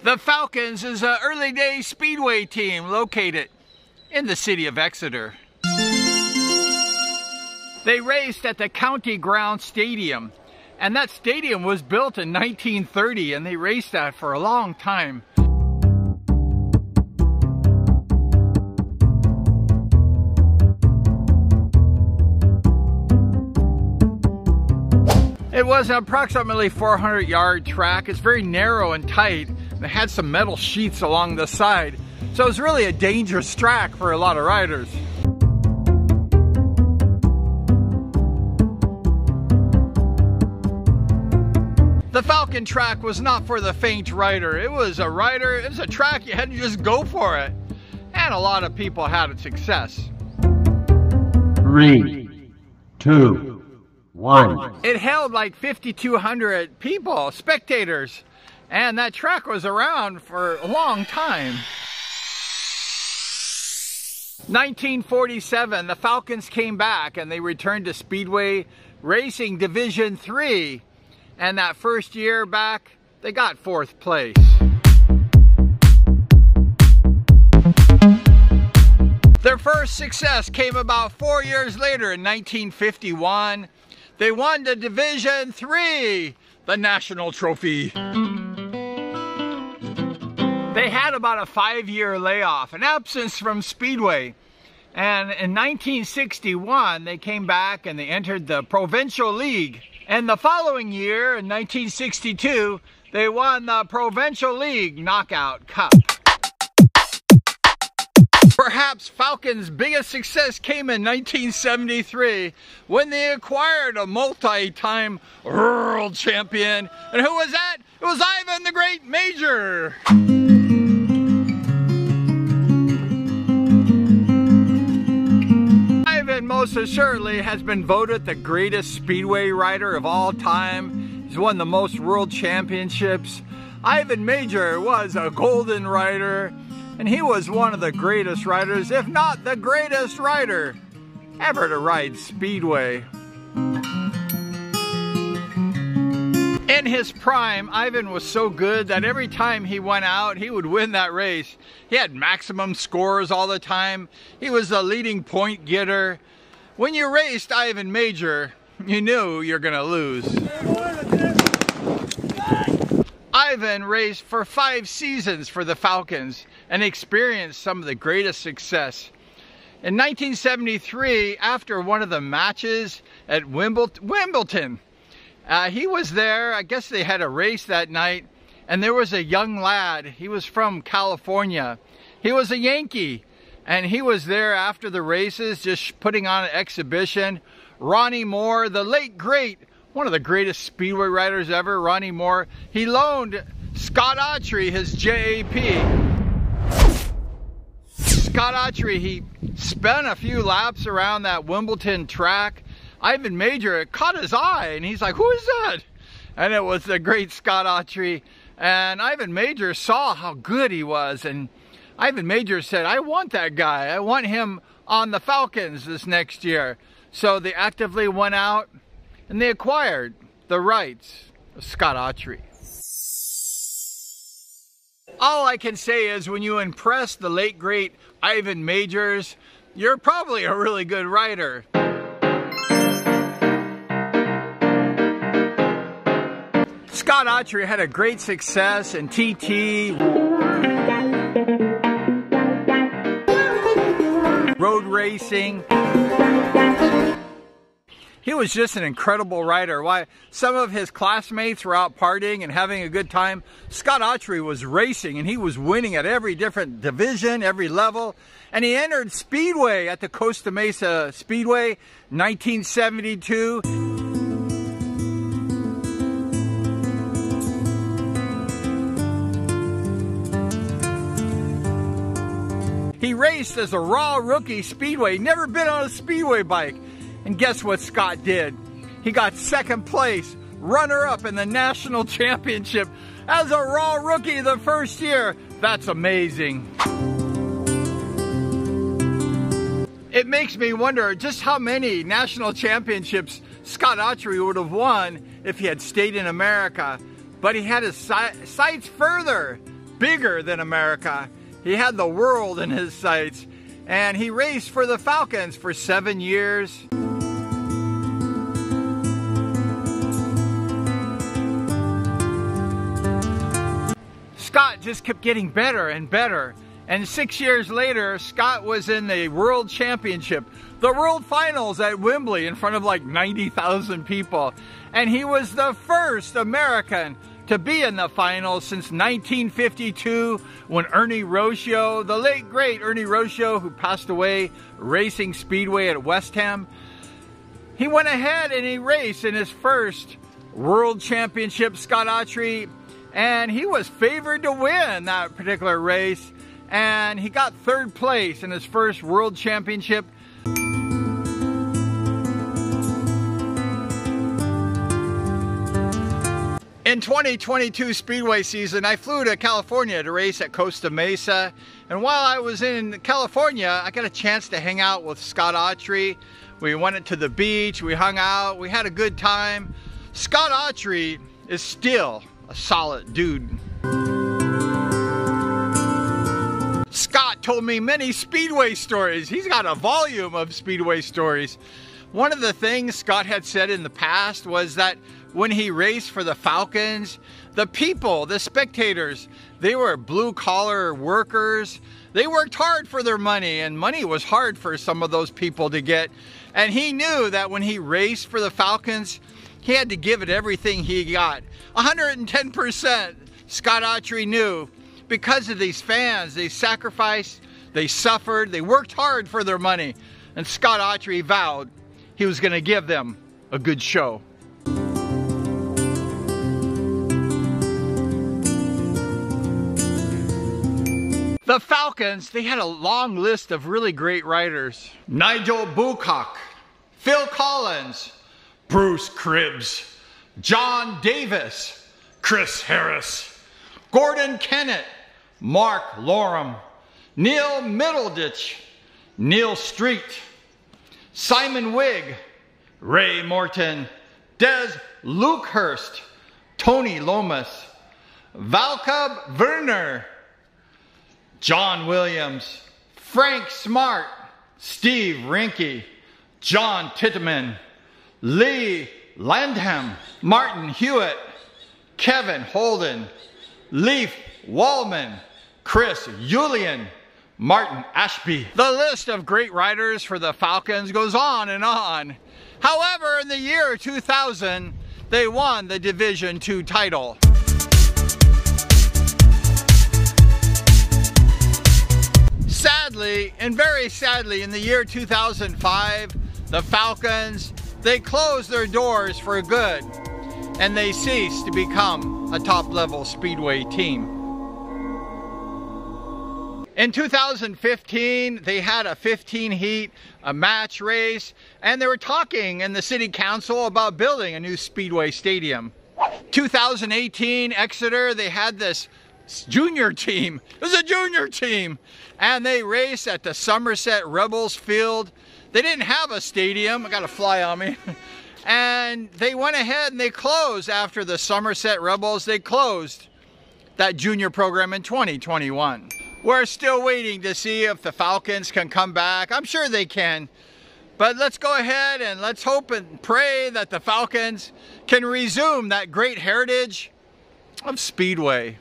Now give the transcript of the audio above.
The Falcons is an early day speedway team located in the city of Exeter. They raced at the County Ground Stadium, and that stadium was built in 1930, and they raced that for a long time. It was an approximately 400-yard track. It's very narrow and tight. It had some metal sheets along the side, so it was really a dangerous track for a lot of riders. The Falcon track was not for the faint rider. It was a track you had to just go for it. And a lot of people had success. 3, 2, 1. It held like 5,200 people, spectators. And that track was around for a long time. 1947, the Falcons came back and they returned to Speedway Racing Division 3. And that first year back, they got 4th place. Their first success came about 4 years later in 1951. They won the Division 3, the national trophy. They had about a 5-year layoff, an absence from Speedway. And in 1961, they came back and they entered the Provincial League. And the following year, in 1962, they won the Provincial League Knockout Cup. Perhaps Falcon's biggest success came in 1973 when they acquired a multi-time world champion. And who was that? It was Ivan the Great Major. Ivan most assuredly has been voted the greatest speedway rider of all time. He's won the most world championships. Ivan Major was a golden rider, and he was one of the greatest riders, if not the greatest rider ever to ride speedway. In his prime, Ivan was so good that every time he went out, he would win that race. He had maximum scores all the time. He was the leading point getter. When you raced Ivan Major, you knew you're gonna lose. Ivan raced for 5 seasons for the Falcons and experienced some of the greatest success. In 1973, after one of the matches at Wimbledon, he was there. I guess they had a race that night, and there was a young lad. He was from California. He was a Yankee, and he was there after the races, just putting on an exhibition. Ronnie Moore, the late great, one of the greatest speedway riders ever, Ronnie Moore, he loaned Scott Autry his JAP. Scott Autry, he spent a few laps around that Wimbledon track. Ivan Major, it caught his eye, and he's like, who is that? And it was the great Scott Autry. And Ivan Major saw how good he was, and Ivan Major said, I want that guy. I want him on the Falcons this next year. So they actively went out and they acquired the rights of Scott Autry. All I can say is when you impress the late great Ivan Majors, you're probably a really good rider. Scott Autry had a great success in TT, road racing. He was just an incredible rider. While some of his classmates were out partying and having a good time, Scott Autry was racing, and he was winning at every different division, every level. And he entered Speedway at the Costa Mesa Speedway, 1972. He raced as a raw rookie speedway, never been on a speedway bike. And guess what Scott did? He got 2nd place, runner-up in the national championship as a raw rookie the first year. That's amazing. It makes me wonder just how many national championships Scott Autry would have won if he had stayed in America. But he had his sights further bigger than America. He had the world in his sights, and he raced for the Falcons for 7 years. Scott just kept getting better and better. And 6 years later, Scott was in the World Championship, the World Finals at Wembley in front of like 90,000 people. And he was the first American to be in the finals since 1952 when Ernie Rocio, the late great Ernie Rocio, who passed away racing Speedway at West Ham, he went ahead and he raced in his first World Championship, Scott Autry, and he was favored to win that particular race. And he got 3rd place in his first World Championship. In 2022 Speedway season, I flew to California to race at Costa Mesa. And while I was in California, I got a chance to hang out with Scott Autry. We went to the beach, we hung out, we had a good time. Scott Autry is still a solid dude. Scott told me many Speedway stories. He's got a volume of Speedway stories. One of the things Scott had said in the past was that when he raced for the Falcons, the people, the spectators, they were blue-collar workers. They worked hard for their money, and money was hard for some of those people to get. And he knew that when he raced for the Falcons, he had to give it everything he got. 110%. Scott Autry knew. Because of these fans, they sacrificed, they suffered, they worked hard for their money. And Scott Autry vowed he was going to give them a good show. The Falcons, they had a long list of really great riders. Nigel Bucock, Phil Collins, Bruce Cribbs, John Davis, Chris Harris, Gordon Kennett, Mark Loram, Neil Middleditch, Neil Street, Simon Wigg, Ray Morton, Des Lukehurst, Tony Lomas, Valcub Werner, John Williams, Frank Smart, Steve Rinke, John Titteman, Lee Landham, Martin Hewitt, Kevin Holden, Leif Wallman, Chris Julian, Martin Ashby. The list of great riders for the Falcons goes on and on. However, in the year 2000, they won the Division II title. Sadly, and very sadly, in the year 2005, the Falcons, they closed their doors for good, and they ceased to become a top-level Speedway team. In 2015, they had a 15-heat, a match race, and they were talking in the city council about building a new Speedway stadium. 2018, Exeter, they had this junior team. It was a junior team. And they raced at the Somerset Rebels Field. They didn't have a stadium. I got a fly on me. And they went ahead and they closed after the Somerset Rebels. They closed that junior program in 2021. We're still waiting to see if the Falcons can come back. I'm sure they can. But let's go ahead and let's hope and pray that the Falcons can resume that great heritage of Speedway.